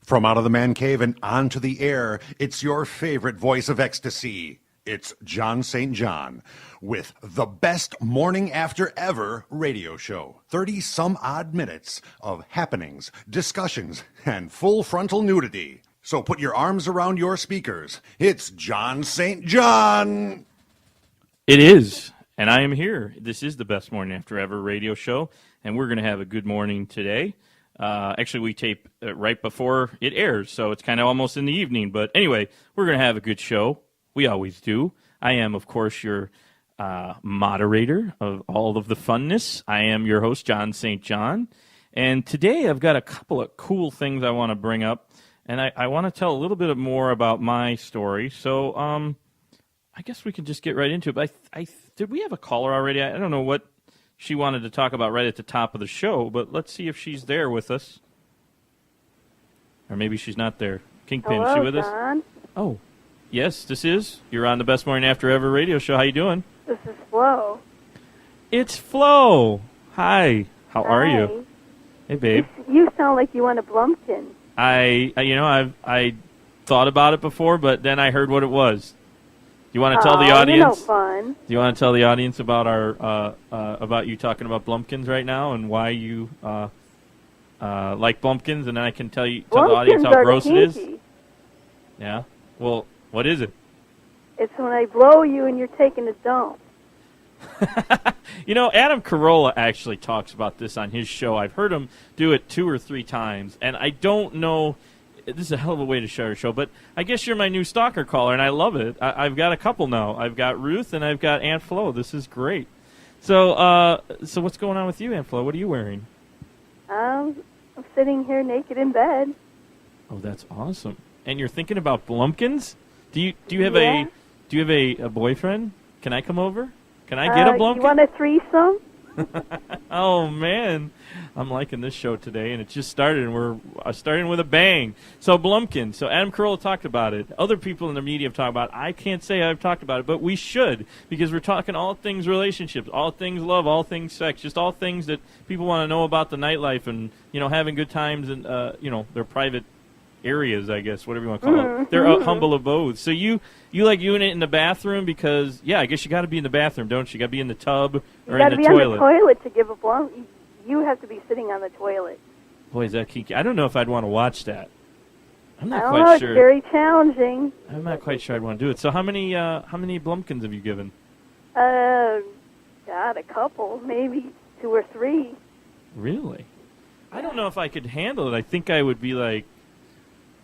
From out of the man cave and onto the air, it's your favorite voice of ecstasy. It's John St. John with the best morning after ever radio show. 30-some-odd minutes of happenings, discussions, and full frontal nudity. So put your arms around your speakers. It's John St. John. It is, and I am here. This is the best morning after ever radio show, and we're going to have a good morning today. Actually, we tape right before it airs, so it's kind of almost in the evening. But anyway, we're going to have a good show. We always do. I am, of course, your moderator of all of the funness. I am your host, John St. John. And today I've got a couple of cool things I want to bring up. And I want to tell a little bit more about my story. So I guess we can just get right into it. But did we have a caller already? I don't know what she wanted to talk about right at the top of the show, but let's see if she's there with us. Or maybe she's not there. Kingpin, hello, is she with John? us? Oh, yes, this is. You're on the Best Morning After Ever radio show. How you doing? This is Flo. It's Flo. Hi. How are Hi. you? Hey, babe. You sound like you want a Blumpkin. I thought about it before, but then I heard what it was. Do you want to tell the You're no audience? fun. Do you want to tell the audience about about you talking about Blumpkins right now and why you like Blumpkins, and then I can tell the audience how gross it is? Yeah. Well, what is it? It's when I blow you and you're taking a dump. Adam Carolla actually talks about this on his show. I've heard him do it 2 or 3 times, and I don't know. This is a hell of a way to start a show, but I guess you're my new stalker caller, and I love it. I've got a couple now. I've got Ruth, and I've got Aunt Flo. This is great. So what's going on with you, Aunt Flo? What are you wearing? I'm sitting here naked in bed. Oh, that's awesome. And you're thinking about Blumpkins? Do you have Yeah. a boyfriend? Can I come over? Can I get a Blumpkin? You want a threesome? Oh, man. I'm liking this show today, and it just started, and we're starting with a bang. So, Blumpkin. So, Adam Carolla talked about it. Other people in the media have talked about it. I can't say I've talked about it, but we should, because we're talking all things relationships, all things love, all things sex, just all things that people want to know about the nightlife and, having good times in, their private areas, I guess, whatever you want to call it. They're humble abodes. So you like doing it in the bathroom because, I guess you got to be in the bathroom, don't you? You got to be in the tub or in the toilet. You got to be on the toilet to give a blump. You have to be sitting on the toilet. Boy, is that kinky. I don't know if I'd want to watch that. I'm not I don't quite know, sure. It's very challenging. I'm not quite sure I'd want to do it. So how many Blumpkins have you given? God, a couple, maybe 2 or 3. Really? I don't know if I could handle it. I think I would be like,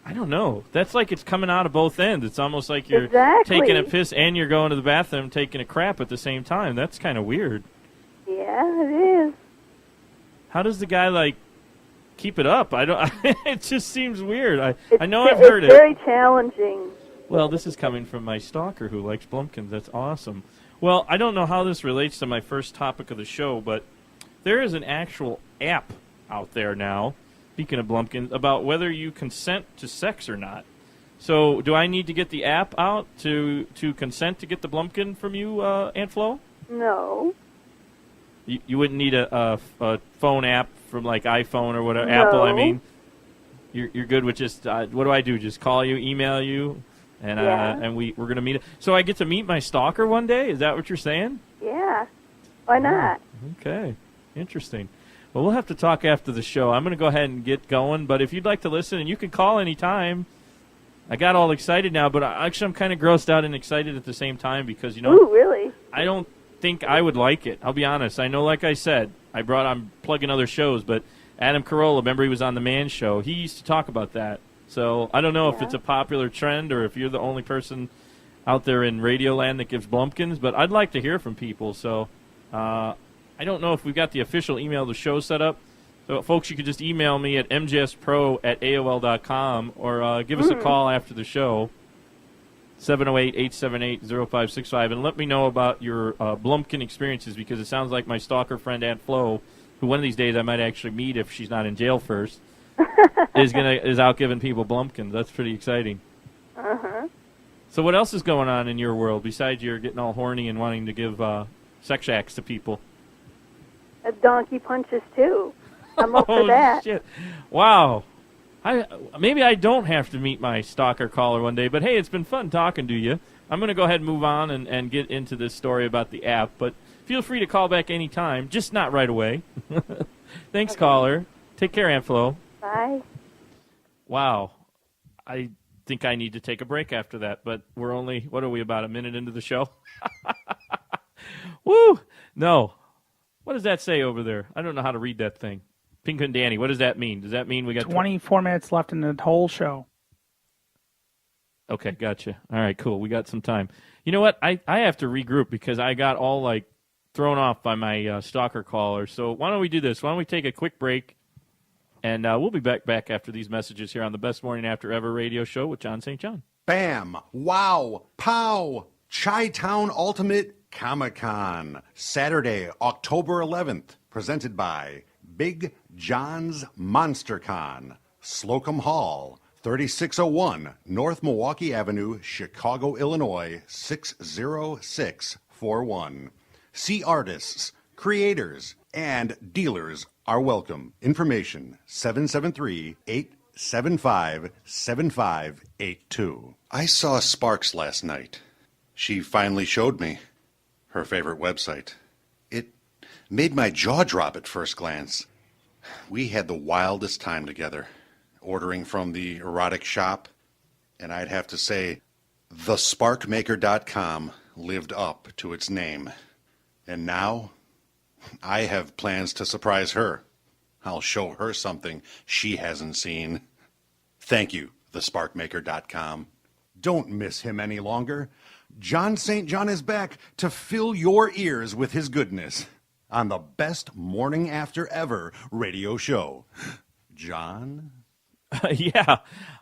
I don't know. That's like it's coming out of both ends. It's almost like you're taking a piss and you're going to the bathroom taking a crap at the same time. That's kind of weird. Yeah, it is. How does the guy, keep it up? I don't. It just seems weird. I know I've heard it. It's very challenging. Well, this is coming from my stalker who likes Blumpkins. That's awesome. Well, I don't know how this relates to my first topic of the show, but there is an actual app out there now, speaking of Blumpkins, about whether you consent to sex or not. So do I need to get the app out to consent to get the Blumpkin from you, Aunt Flo? No. You wouldn't need a phone app from iPhone or whatever, No. Apple, I mean. You're good with just, what do I do? Just call you, email you, and we're going to meet. So I get to meet my stalker one day? Is that what you're saying? Yeah. Why not? Okay. Interesting. Well, we'll have to talk after the show. I'm going to go ahead and get going, but if you'd like to listen, and you can call anytime. I got all excited now, but I'm kind of grossed out and excited at the same time because, Ooh, really? I don't think I would like it. I'll be honest. I know, like I said, I'm plugging other shows, but Adam Carolla, remember he was on The Man Show. He used to talk about that. So I don't know if it's a popular trend or if you're the only person out there in Radio Land that gives Blumpkins, but I'd like to hear from people. So I don't know if we've got the official email of the show set up. So, folks, you can just email me at mjspro@aol.com or give us a call after the show, 708-878-0565, and let me know about your Blumpkin experiences because it sounds like my stalker friend Aunt Flo, who one of these days I might actually meet if she's not in jail first, is out giving people Blumpkins. That's pretty exciting. Uh-huh. So what else is going on in your world besides you're getting all horny and wanting to give sex acts to people? Donkey punches, too. I'm up for that. Shit. Wow. Maybe I don't have to meet my stalker caller one day, but hey, it's been fun talking to you. I'm going to go ahead and move on and get into this story about the app, but feel free to call back anytime, just not right away. Thanks, caller. Take care, Aunt Flo. Bye. Wow. I think I need to take a break after that, but we're only, what are we, about a minute into the show? Woo! No. What does that say over there? I don't know how to read that thing. Pink and Danny, what does that mean? Does that mean we got 24 minutes left in the whole show? Okay, gotcha. All right, cool. We got some time. You know what? I have to regroup because I got all, thrown off by my stalker caller. So why don't we do this? Why don't we take a quick break, and we'll be back after these messages here on the Best Morning After Ever radio show with John St. John. Bam! Wow! Pow! Chi-Town Ultimate Comic-Con. Saturday, October 11th. Presented by Big John's Monster Con. Slocum Hall. 3601 North Milwaukee Avenue, Chicago, Illinois, 60641. See artists, creators, and dealers are welcome. Information 773-875-7582. I saw Sparks last night. She finally showed me her favorite website. It made my jaw drop at first glance. We had the wildest time together, ordering from the erotic shop, and I'd have to say, thesparkmaker.com lived up to its name. And now, I have plans to surprise her. I'll show her something she hasn't seen. Thank you, thesparkmaker.com. Don't miss him any longer. John St. John is back to fill your ears with his goodness on the Best Morning After Ever radio show. John? Yeah,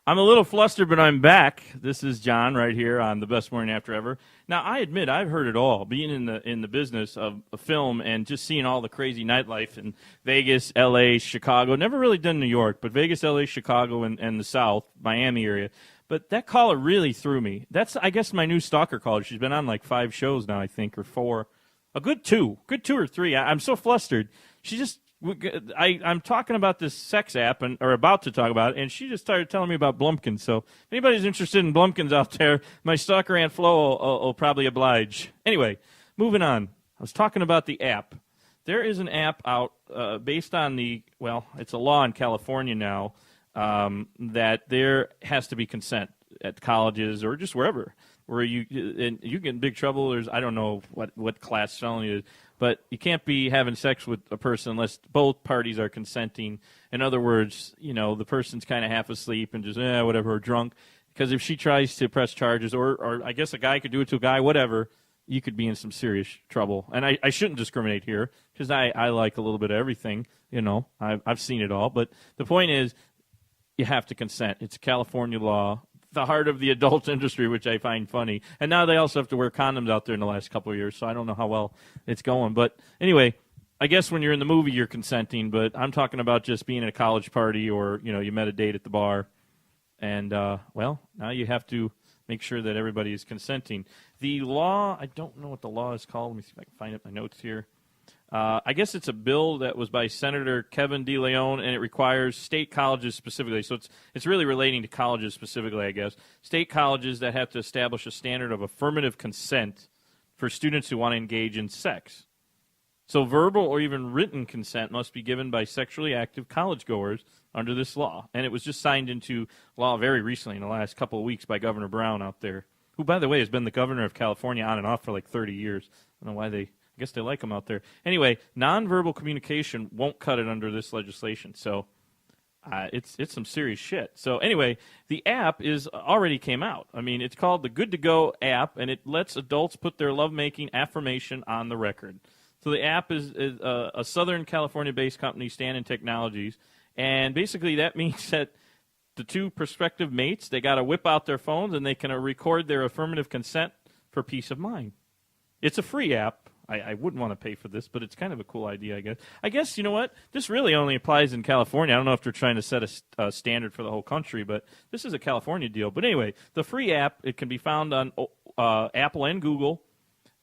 I'm a little flustered, but I'm back. This is John right here on the Best Morning After Ever. Now, I admit I've heard it all, being in the business of film and just seeing all the crazy nightlife in Vegas, L.A., Chicago. Never really done New York, but Vegas, L.A., Chicago, and the South, Miami area. But that caller really threw me. That's, I guess, my new stalker caller. She's been on 5 shows now, I think, or 4. A good 2 or 3. I'm so flustered. She just... I'm talking about this sex app, or about to talk about it, and she just started telling me about Blumpkins. So if anybody's interested in Blumpkins out there, my stalker Aunt Flo will probably oblige. Anyway, moving on. I was talking about the app. There is an app out based on it's a law in California now that there has to be consent at colleges or just wherever, where you get in big trouble. I don't know what class felony it is. But you can't be having sex with a person unless both parties are consenting. In other words, the person's kind of half asleep and just, whatever, or drunk. Because if she tries to press charges, or I guess a guy could do it to a guy, whatever, you could be in some serious trouble. And I shouldn't discriminate here, because I like a little bit of everything. I've seen it all. But the point is, you have to consent. It's a California law. The heart of the adult industry, which I find funny. And now they also have to wear condoms out there in the last couple of years, so I don't know how well it's going. But anyway, I guess when you're in the movie, you're consenting, but I'm talking about just being at a college party or, you met a date at the bar. And, now you have to make sure that everybody is consenting. The law, I don't know what the law is called. Let me see if I can find it in my notes here. I guess it's a bill that was by Senator Kevin DeLeon, and it requires state colleges specifically. So it's really relating to colleges specifically, I guess. State colleges that have to establish a standard of affirmative consent for students who want to engage in sex. So verbal or even written consent must be given by sexually active college-goers under this law. And it was just signed into law very recently, in the last couple of weeks, by Governor Brown out there, who, by the way, has been the governor of California on and off for 30 years. I don't know why I guess they like them out there. Anyway, nonverbal communication won't cut it under this legislation. So it's some serious shit. So anyway, the app already came out. I mean, it's called the Good to Go app, and it lets adults put their lovemaking affirmation on the record. So the app is a Southern California-based company, Stanton Technologies, and basically that means that the two prospective mates, they got to whip out their phones and they can record their affirmative consent for peace of mind. It's a free app. I wouldn't want to pay for this, but it's kind of a cool idea, I guess. I guess, you know what? This really only applies in California. I don't know if they're trying to set a standard for the whole country, but this is a California deal. But anyway, the free app, it can be found on Apple and Google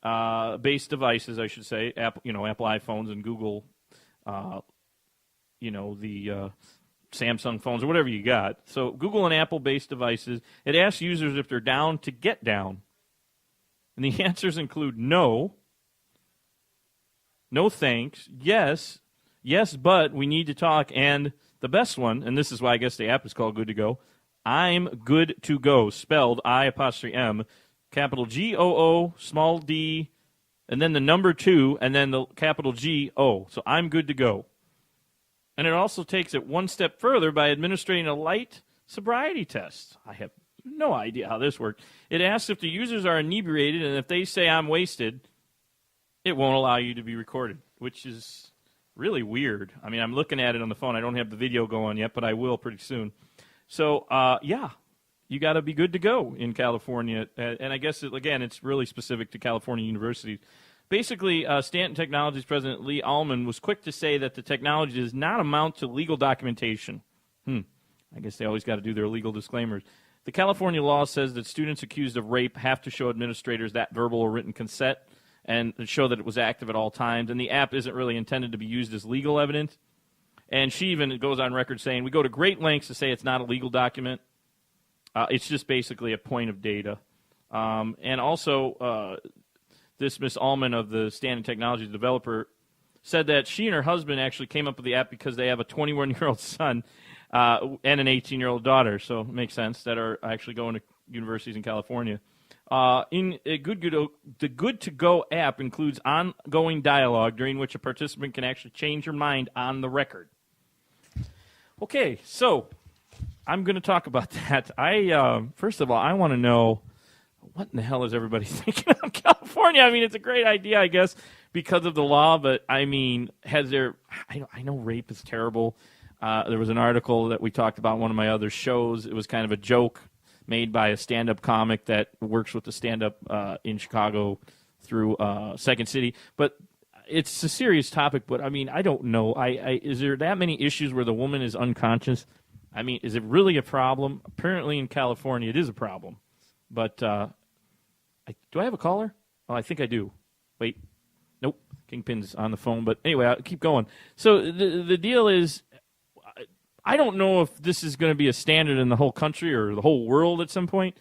based devices, I should say. Apple iPhones and Google, the Samsung phones or whatever you got. So Google and Apple-based devices, it asks users if they're down to get down. And the answers include no, no thanks, yes, yes, but we need to talk, and the best one, and this is why I guess the app is called Good to Go, I'm good to go, spelled I''M, capital G-O-O, small d, and then the number 2, and then the capital G-O. So I'm good to go. And it also takes it one step further by administering a light sobriety test. I have no idea how this works. It asks if the users are inebriated, and if they say I'm wasted, it won't allow you to be recorded, which is really weird. I mean, I'm looking at it on the phone. I don't have the video going yet, but I will pretty soon. So, yeah, you got to be good to go in California. And I guess, it's really specific to California universities. Basically, Stanton Technologies President Lee Allman was quick to say that the technology does not amount to legal documentation. I guess they always got to do their legal disclaimers. The California law says that students accused of rape have to show administrators that verbal or written consent and show that it was active at all times. And the app isn't really intended to be used as legal evidence. And she even goes on record saying, we go to great lengths to say it's not a legal document. It's just basically a point of data. And also, this Miss Allman of the Stanton Technologies developer said that she and her husband actually came up with the app because they have a 21-year-old son and an 18-year-old daughter. So it makes sense that are actually going to universities in California. The Good to Go app includes ongoing dialogue during which a participant can actually change her mind on the record. Okay, so I'm going to talk about that. First of all, I want to know, what in the hell is everybody thinking of California? I mean, it's a great idea, I guess, because of the law, but I mean, I know rape is terrible. There was an article that we talked about on one of my other shows. It was kind of a joke made by a stand-up comic that works with the stand-up in Chicago through Second City. But it's a serious topic, but I mean, I don't know. Is there that many issues where the woman is unconscious? I mean, is it really a problem? Apparently in California it is a problem. But do I have a caller? Oh, I think I do. Wait. Nope. Kingpin's on the phone. But anyway, I'll keep going. So the deal is, I don't know if this is going to be a standard in the whole country or the whole world at some point.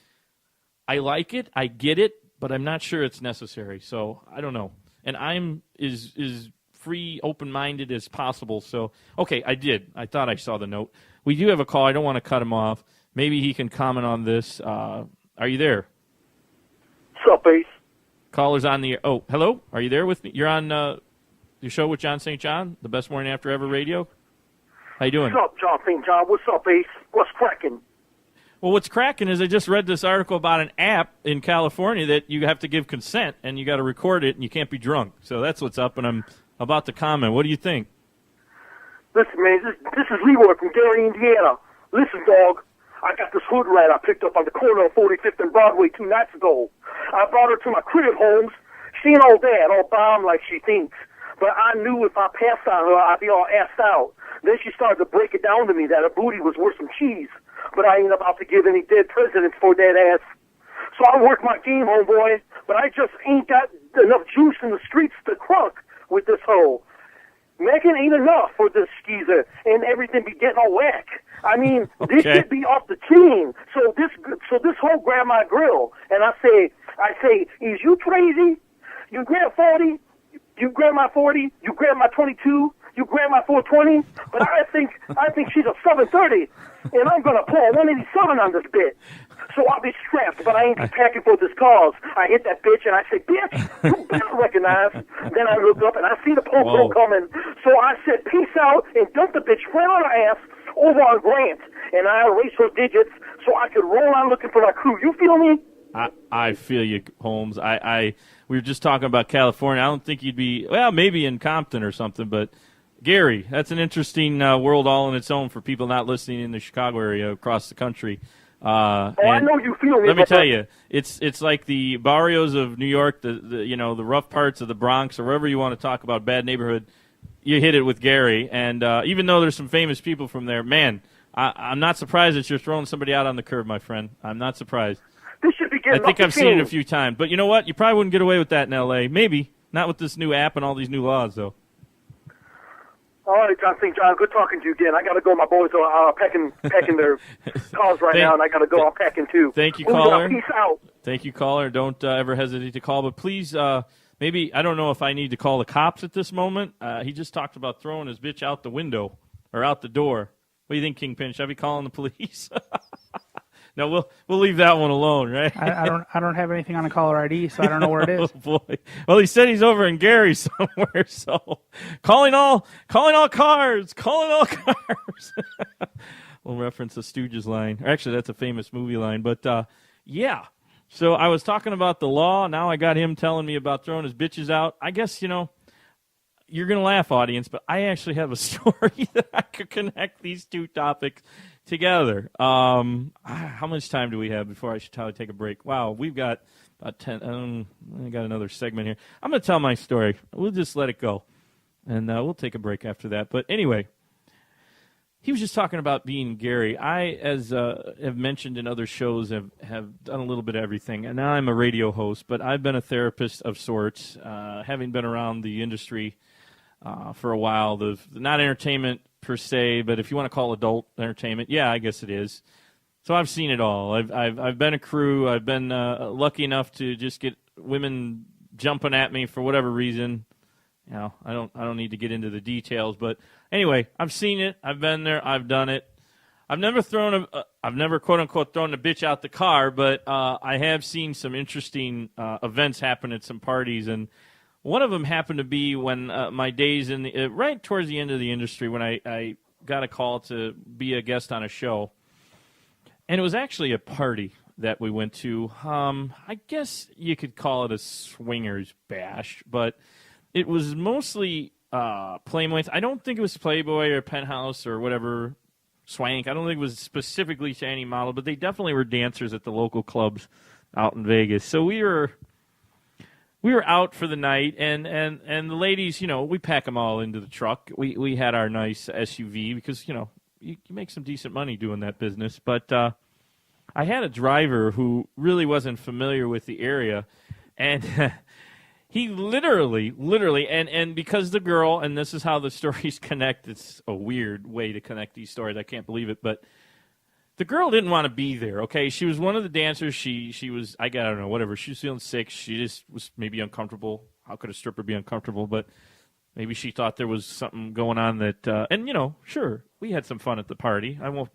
I like it. I get it. But I'm not sure it's necessary. So I don't know. And I'm as free, open-minded as possible. So, okay, I did. I thought I saw the note. We do have a call. I don't want to cut him off. Maybe he can comment on this. Are you there? What's up, Ace? Caller's on the air. Oh, hello? Are you there with me? You're on your show with John St. John, the best morning after ever radio? How you doing? What's up, John St. John? What's up, Ace? What's cracking? Well, what's cracking is I just read this article about an app in California that you have to give consent, and you got to record it, and you can't be drunk. So that's what's up, and I'm about to comment. What do you think? Listen, man, this is Leroy from Gary, Indiana. Listen, dog, I got this hood rat I picked up on the corner of 45th and Broadway 2 nights ago. I brought her to my crib, Holmes. She ain't all bad, all bomb like she thinks. But I knew if I passed on her, I'd be all assed out. Then she started to break it down to me that her booty was worth some cheese. But I ain't about to give any dead presidents for that ass. So I work my game, homeboy, but I just ain't got enough juice in the streets to crunk with this hoe. Megan ain't enough for this skeezer, and everything be getting all whack. I mean, Okay. This should be off the chain. So this hoe grabbed my grill, and I say, is you crazy? You grab 40, you grab my 40, you grab my 22, you grab my 420, but I think she's a 730, and I'm gonna pull a 187 on this bit. So I'll be strapped, but I ain't packing for this cause. I hit that bitch and I say, bitch, you better recognize. Then I look up and I see the popo coming. So I said, peace out, and dumped the bitch right on her ass over on Grant. And I erased her digits so I could roll on looking for my crew. You feel me? I feel you, Holmes. We were just talking about California. I don't think you'd be, well, maybe in Compton or something, but Gary, that's an interesting world all on its own for people not listening in the Chicago area across the country. I know you feel me. Let me tell you, it's like the barrios of New York, the rough parts of the Bronx, or wherever you want to talk about bad neighborhood. You hit it with Gary, and even though there's some famous people from there, man, I'm not surprised that you're throwing somebody out on the curb, my friend. I'm not surprised. This should be getting I think off the I've seen it chain. a few times, but you know what? You probably wouldn't get away with that in L.A. Maybe not with this new app and all these new laws, though. All right, John St. John, good talking to you again. I got to go. My boys are packing their cars right now, and I got to go. I'm packing too. Thank you, Moving caller. on. Peace out. Thank you, caller. Don't ever hesitate to call, but please, maybe, I don't know if I need to call the cops at this moment. He just talked about throwing his bitch out the window or out the door. What do you think, Kingpin? Should I be calling the police? No, we'll leave that one alone, right? I don't have anything on a caller ID, so I don't know where it is. Oh boy. Well, he said he's over in Gary somewhere, so calling all cars. We'll reference the Stooges line. Or actually, that's a famous movie line. But yeah. So I was talking about the law. Now I got him telling me about throwing his bitches out. I guess, you're going to laugh, audience, but I actually have a story that I could connect these two topics together. How much time do we have before I should probably take a break? Wow, we've got about 10. I got another segment here. I'm going to tell my story. We'll just let it go, and we'll take a break after that. But anyway, he was just talking about being Gary. I, as have mentioned in other shows, have done a little bit of everything. And now I'm a radio host, but I've been a therapist of sorts, having been around the industry for a while. Not entertainment per se, but if you want to call adult entertainment, yeah, I guess it is. So I've seen it all. I've been a crew. I've been lucky enough to just get women jumping at me for whatever reason. I don't need to get into the details, but anyway, I've seen it. I've been there. I've done it. I've never quote unquote thrown a bitch out the car, but I have seen some interesting events happen at some parties, and one of them happened to be when my days in the right towards the end of the industry, when I got a call to be a guest on a show, and it was actually a party that we went to. I guess you could call it a swingers bash, but it was mostly Playboys. I don't think it was Playboy or Penthouse or whatever, Swank. I don't think it was specifically to any model, but they definitely were dancers at the local clubs out in Vegas. So we were out for the night, and the ladies, we pack them all into the truck. We had our nice SUV because, you make some decent money doing that business. But I had a driver who really wasn't familiar with the area, and he literally, and because the girl, and this is how the stories connect, it's a weird way to connect these stories, I can't believe it, but the girl didn't want to be there, okay? She was one of the dancers. She was, I don't know, whatever. She was feeling sick. She just was maybe uncomfortable. How could a stripper be uncomfortable? But maybe she thought there was something going on that, and, sure, we had some fun at the party. I won't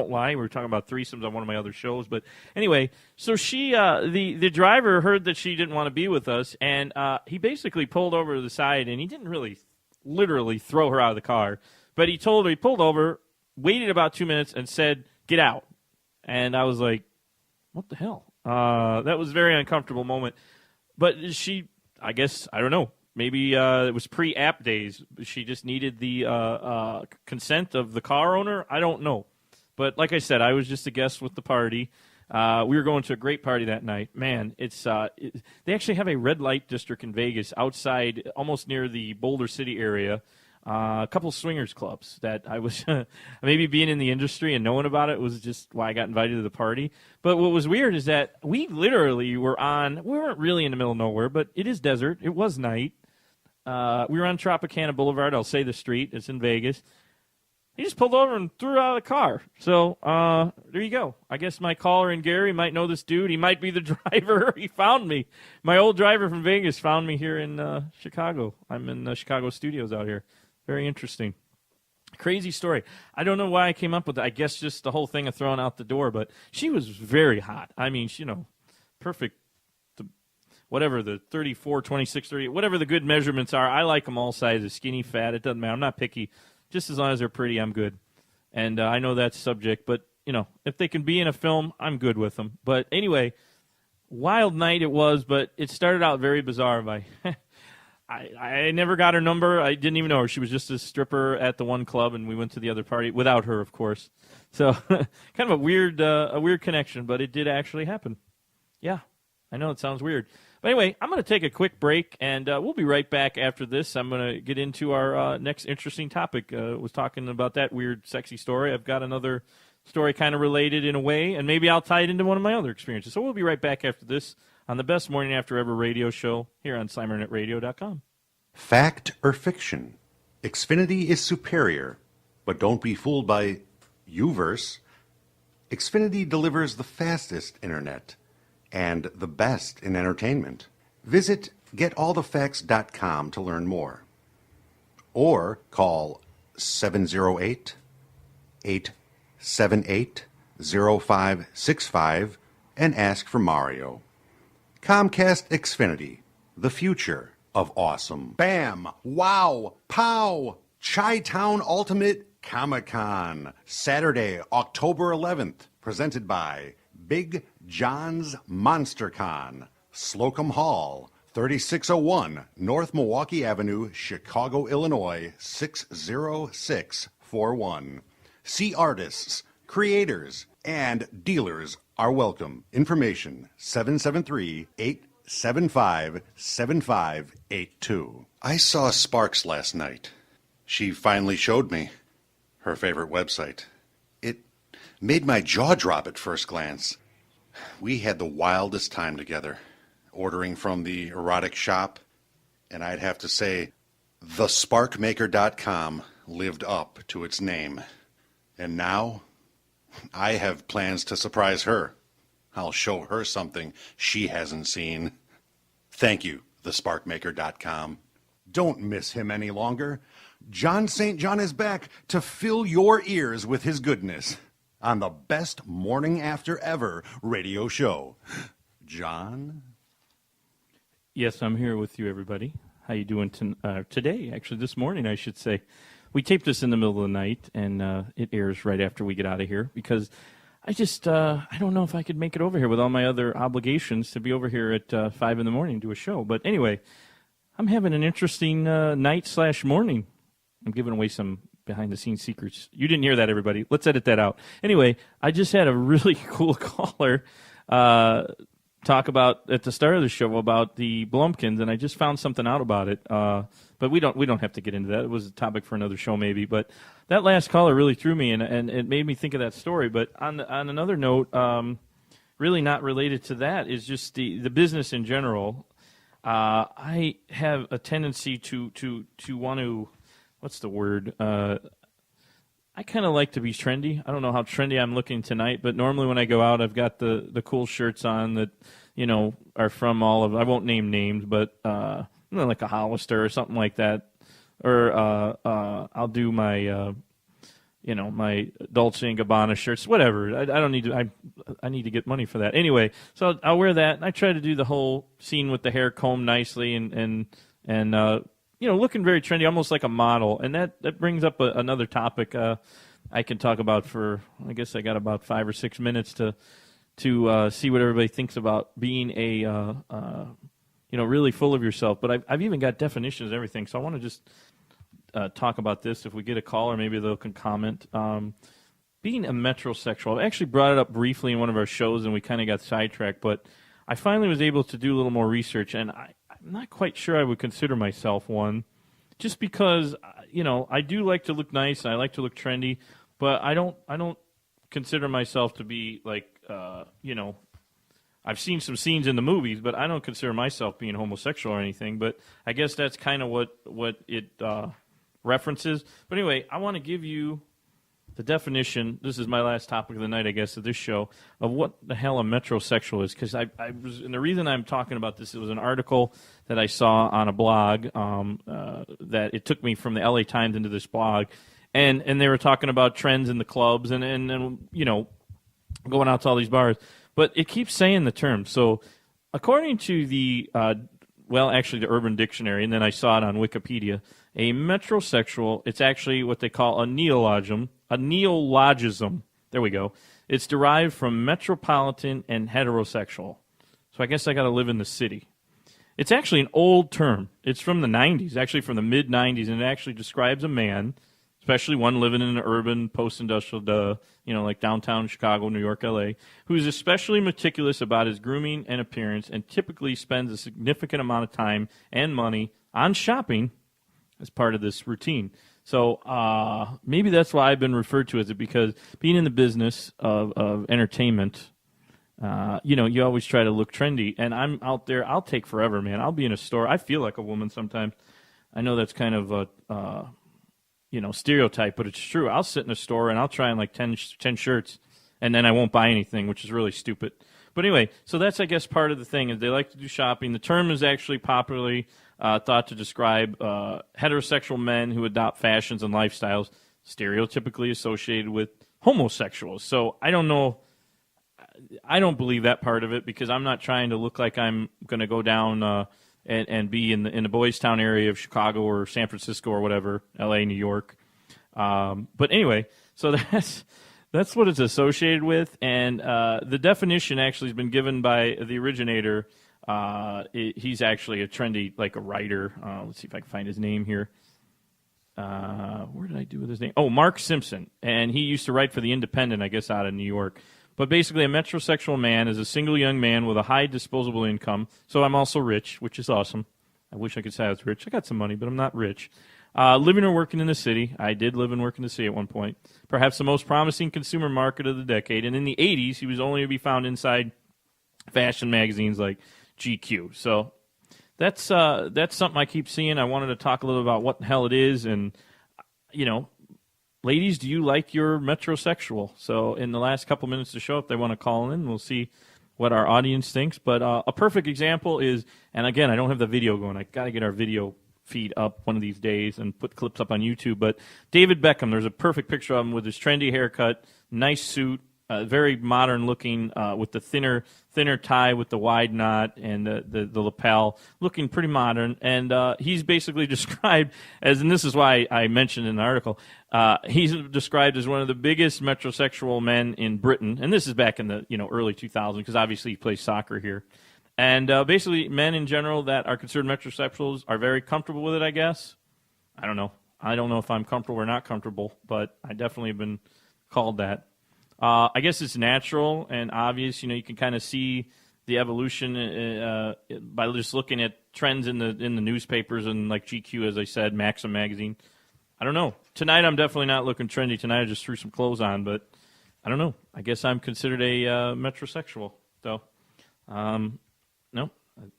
lie. We were talking about threesomes on one of my other shows. But anyway, so she, the driver heard that she didn't want to be with us, and he basically pulled over to the side, and he didn't really literally throw her out of the car. But he pulled over, waited about 2 minutes, and said, "Get out." And I was like, what the hell? That was a very uncomfortable moment. But she, I guess, I don't know. Maybe it was pre-app days. She just needed the consent of the car owner. I don't know. But like I said, I was just a guest with the party. We were going to a great party that night. Man, they actually have a red light district in Vegas outside, almost near the Boulder City area. A couple of swingers clubs that I was maybe being in the industry and knowing about it was just why I got invited to the party. But what was weird is that we literally we weren't really in the middle of nowhere, but it is desert. It was night. We were on Tropicana Boulevard. I'll say the street. It's in Vegas. He just pulled over and threw her out of the car. So there you go. I guess my caller in Gary might know this dude. He might be the driver. He found me. My old driver from Vegas found me here in Chicago. I'm in the Chicago studios out here. Very interesting. Crazy story. I don't know why I came up with it. I guess just the whole thing of throwing out the door, but she was very hot. I mean, perfect. Whatever the 34, 26, 30, whatever the good measurements are. I like them all sizes, skinny, fat. It doesn't matter. I'm not picky. Just as long as they're pretty, I'm good. And I know that's subject, but, if they can be in a film, I'm good with them. But anyway, wild night it was, but it started out very bizarre. I never got her number. I didn't even know her. She was just a stripper at the one club, and we went to the other party without her, of course. So kind of a weird connection, but it did actually happen. Yeah, I know it sounds weird. But anyway, I'm going to take a quick break, and we'll be right back after this. I'm going to get into our next interesting topic. Was talking about that weird, sexy story. I've got another story kind of related in a way, and maybe I'll tie it into one of my other experiences. So we'll be right back after this on the best morning after ever radio show here on SimonetRadio.com. Fact or fiction? Xfinity is superior, but don't be fooled by Uverse. Xfinity delivers the fastest internet and the best in entertainment. Visit getallthefacts.com to learn more. Or call 708-878-0565 and ask for Mario. Comcast Xfinity, the future of awesome. Bam! Wow! Pow! Chi-Town Ultimate Comic-Con, Saturday, October 11th, presented by Big John's Monster Con, Slocum Hall, 3601 North Milwaukee Avenue, Chicago, Illinois, 60641. See artists, creators, and dealers are welcome. Information 773-875-7582. I saw Sparks last night. She finally showed me her favorite website. It made my jaw drop at first glance. We had the wildest time together, ordering from the erotic shop, and I'd have to say, thesparkmaker.com lived up to its name. And now, I have plans to surprise her. I'll show her something she hasn't seen. Thank you, thesparkmaker.com. Don't miss him any longer. John St. John is back to fill your ears with his goodness on the best morning after ever radio show. John? Yes, I'm here with you, everybody. How you doing today? Actually, this morning, I should say. We taped this in the middle of the night, and it airs right after we get out of here because I just I don't know if I could make it over here with all my other obligations to be over here at 5 in the morning to do a show. But anyway, I'm having an interesting night/morning. I'm giving away some behind-the-scenes secrets. You didn't hear that, everybody. Let's edit that out. Anyway, I just had a really cool caller talk about at the start of the show about the Blumpkins, and I just found something out about it. But we don't have to get into that. It was a topic for another show, maybe. But that last caller really threw me, and it made me think of that story. But on another note, really not related to that, is just the business in general. I have a tendency to want to. What's the word? I kind of like to be trendy. I don't know how trendy I'm looking tonight, but normally when I go out, I've got the cool shirts on that, are from all of, I won't name names, but like a Hollister or something like that. Or I'll do my, my Dolce & Gabbana shirts, whatever. I don't need to, I need to get money for that. Anyway, so I'll wear that, and I try to do the whole scene with the hair combed nicely and looking very trendy, almost like a model. And that brings up another topic I can talk about for, I guess I got about 5 or 6 minutes to see what everybody thinks about being a, really full of yourself. But I've even got definitions and everything. So I want to just talk about this. If we get a call, or maybe they can comment. Being a metrosexual, I actually brought it up briefly in one of our shows, and we kind of got sidetracked. But I finally was able to do a little more research, and I'm not quite sure I would consider myself one, just because I do like to look nice and I like to look trendy, but I don't consider myself to be like I've seen some scenes in the movies, but I don't consider myself being homosexual or anything. But I guess that's kind of what it references. But anyway, I want to give you the definition. This is my last topic of the night, I guess, of this show, of what the hell a metrosexual is. Because I was, and the reason I'm talking about this, it was an article that I saw on a blog that it took me from the LA Times into this blog, and they were talking about trends in the clubs and going out to all these bars. But it keeps saying the term. So according to the the Urban Dictionary, and then I saw it on Wikipedia, a metrosexual, it's actually what they call a neologism. A neologism. There we go. It's derived from metropolitan and heterosexual. So I guess I got to live in the city. It's actually an old term. It's from the 90s, actually from the mid-90s, and it actually describes a man, especially one living in an urban, post-industrial, like downtown Chicago, New York, L.A., who's especially meticulous about his grooming and appearance and typically spends a significant amount of time and money on shopping as part of this routine. So maybe that's why I've been referred to as it, because being in the business of entertainment, you always try to look trendy. And I'm out there. I'll take forever, man. I'll be in a store. I feel like a woman sometimes. I know that's kind of stereotype, but it's true. I'll sit in a store and I'll try on like 10 shirts, and then I won't buy anything, which is really stupid. But anyway, so that's, I guess, part of the thing is they like to do shopping. The term is actually popularly thought to describe heterosexual men who adopt fashions and lifestyles stereotypically associated with homosexuals. So I don't know. I don't believe that part of it because I'm not trying to look like I'm going to go down and be in the Boys Town area of Chicago or San Francisco or whatever, L.A., New York. But anyway, so that's what it's associated with, and the definition actually has been given by the originator. He's actually a trendy, like a writer. Let's see if I can find his name here. Where did I do with his name? Oh, Mark Simpson, and he used to write for The Independent, I guess, out of New York. But basically, a metrosexual man is a single young man with a high disposable income. So I'm also rich, which is awesome. I wish I could say I was rich. I got some money, but I'm not rich. Living or working in the city. I did live and work in the city at one point. Perhaps the most promising consumer market of the decade. And in the 80s, he was only to be found inside fashion magazines like GQ. So that's something I keep seeing. I wanted to talk a little about what the hell it is. And, ladies, do you like your metrosexual? So in the last couple minutes to show, if they want to call in, we'll see what our audience thinks. But a perfect example is, and again, I don't have the video going. I got to get our video feed up one of these days and put clips up on YouTube. But David Beckham, there's a perfect picture of him with his trendy haircut, nice suit, very modern looking, with the thinner tie with the wide knot and the lapel, looking pretty modern. And he's basically described as, and this is why I mentioned in the article, he's described as one of the biggest metrosexual men in Britain. And this is back in the early 2000s because obviously he plays soccer here. And basically men in general that are considered metrosexuals are very comfortable with it, I guess. I don't know. I don't know if I'm comfortable or not comfortable, but I definitely have been called that. I guess it's natural and obvious. You can kind of see the evolution by just looking at trends in the newspapers and like GQ, as I said, Maxim magazine. I don't know. Tonight I'm definitely not looking trendy. Tonight I just threw some clothes on, but I don't know. I guess I'm considered a metrosexual, though. No,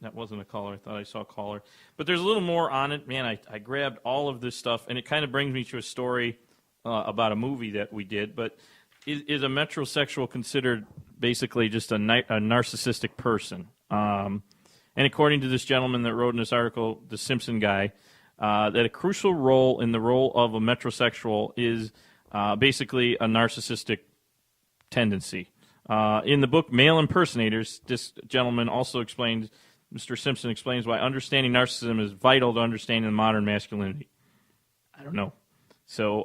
that wasn't a caller. I thought I saw a caller. But there's a little more on it. Man, I grabbed all of this stuff, and it kind of brings me to a story about a movie that we did, but is a metrosexual considered basically just a narcissistic person? And according to this gentleman that wrote in this article, the Simpson guy, that a crucial role in the role of a metrosexual is basically a narcissistic tendency. In the book Male Impersonators, this gentleman also explains, Mr. Simpson explains why understanding narcissism is vital to understanding modern masculinity. I don't know. So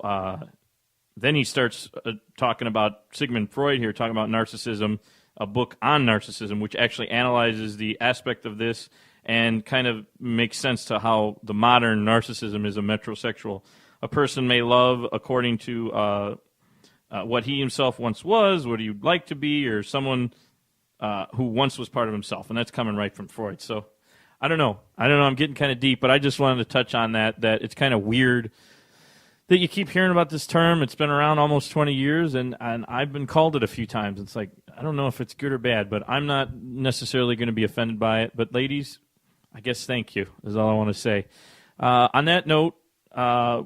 then he starts talking about Sigmund Freud here, talking about narcissism, a book on narcissism, which actually analyzes the aspect of this and kind of makes sense to how the modern narcissism is a metrosexual. A person may love according to what he himself once was, what he'd like to be, or someone who once was part of himself, and that's coming right from Freud. So I don't know. I'm getting kind of deep, but I just wanted to touch on that it's kind of weird that you keep hearing about this term. It's been around almost 20 years, and I've been called it a few times. It's like, I don't know if it's good or bad, but I'm not necessarily going to be offended by it. But ladies, I guess thank you is all I want to say. On that note, I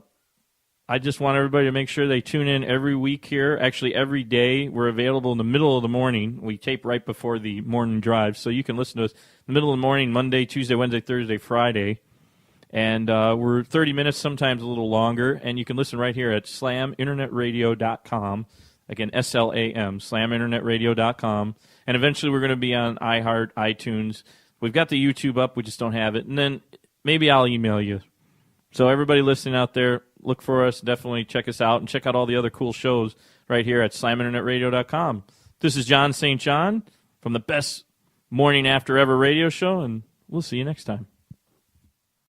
just want everybody to make sure they tune in every week here. Actually, every day. We're available in the middle of the morning. We tape right before the morning drive, so you can listen to us in the middle of the morning, Monday, Tuesday, Wednesday, Thursday, Friday. And we're 30 minutes, sometimes a little longer. And you can listen right here at slaminternetradio.com. Again, SLAM, slaminternetradio.com. And eventually we're going to be on iHeart, iTunes. We've got the YouTube up. We just don't have it. And then maybe I'll email you. So everybody listening out there, look for us. Definitely check us out. And check out all the other cool shows right here at slaminternetradio.com. This is John St. John from the best morning after ever radio show. And we'll see you next time.